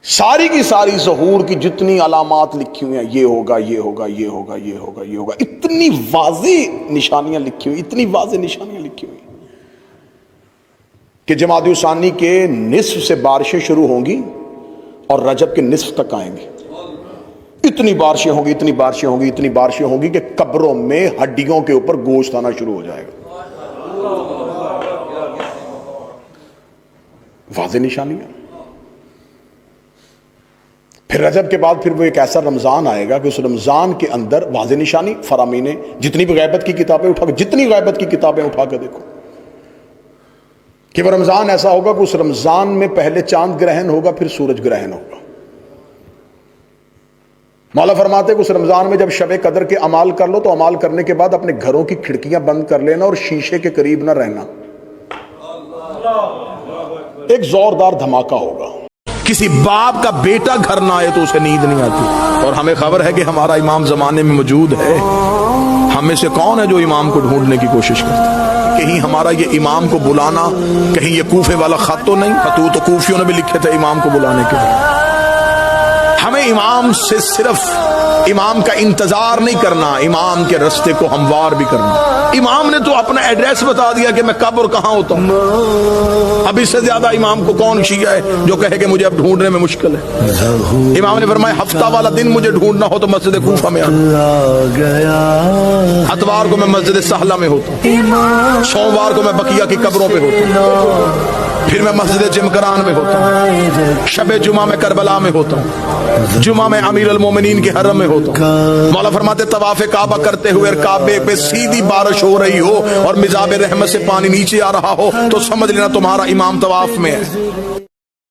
ساری کی ساری ظہور کی جتنی علامات لکھی ہوئی ہیں، یہ ہوگا یہ ہوگا یہ ہوگا یہ ہوگا یہ ہوگا، اتنی واضح نشانیاں لکھی ہوئی، اتنی واضح نشانیاں لکھی ہوئی کہ جمادی الثانی کے نصف سے بارشیں شروع ہوں گی اور رجب کے نصف تک آئیں گی۔ اتنی بارشیں ہوں گی، اتنی بارشیں ہوں گی، اتنی بارشیں ہوں گی کہ قبروں میں ہڈیوں کے اوپر گوشت آنا شروع ہو جائے گا۔ واضح نشانیاں۔ پھر رجب کے بعد پھر وہ ایک ایسا رمضان آئے گا کہ اس رمضان کے اندر واضح نشانی فرامین، جتنی بھی غیبت کی کتابیں اٹھا کے، جتنی غیبت کی کتابیں اٹھا کے دیکھو کہ وہ رمضان ایسا ہوگا کہ اس رمضان میں پہلے چاند گرہن ہوگا، پھر سورج گرہن ہوگا۔ مولا فرماتے کہ اس رمضان میں جب شب قدر کے اعمال کر لو تو اعمال کرنے کے بعد اپنے گھروں کی کھڑکیاں بند کر لینا اور شیشے کے قریب نہ رہنا۔ ایک زوردار دھماکہ ہوگا۔ کسی باپ کا بیٹا گھر نہ آئے تو اسے نیند نہیں آتی، اور ہمیں خبر ہے کہ ہمارا امام زمانے میں موجود ہے۔ ہم میں سے کون ہے جو امام کو ڈھونڈنے کی کوشش کرتا ہے؟ کہیں ہمارا یہ امام کو بلانا، کہیں یہ کوفے والا خط تو نہیں؟ خطوط تو کوفیوں نے بھی لکھے تھے امام کو بلانے کے لیے۔ ہمیں امام سے صرف امام کا انتظار نہیں کرنا، امام کے رستے کو ہموار بھی کرنا۔ امام نے تو اپنا ایڈریس بتا دیا کہ میں کب اور کہاں ہوتا ہوں۔ اب اس سے زیادہ امام کو کون شیعہ ہے جو کہے کہ مجھے اب ڈھونڈنے میں مشکل ہے؟ امام نے فرمایا ہفتہ والا دن مجھے ڈھونڈنا ہو تو مسجد کوفہ میں آنا، اتوار کو میں مسجد سہلہ میں ہوتا ہوں، سوموار کو میں بقیہ کی قبروں پہ ہوتا ہوں، پھر میں مسجد جمکران میں ہوتا ہوں، شب جمعہ میں کربلا میں ہوتا ہوں، جمعہ میں امیر المومنین کے حرم میں ہوتا ہوں۔ مولا فرماتے طواف کعبہ کرتے ہوئے کعبے پہ سیدھی بارش ہو رہی ہو اور مزاب رحمت سے پانی نیچے آ رہا ہو تو سمجھ لینا تمہارا امام طواف میں ہے۔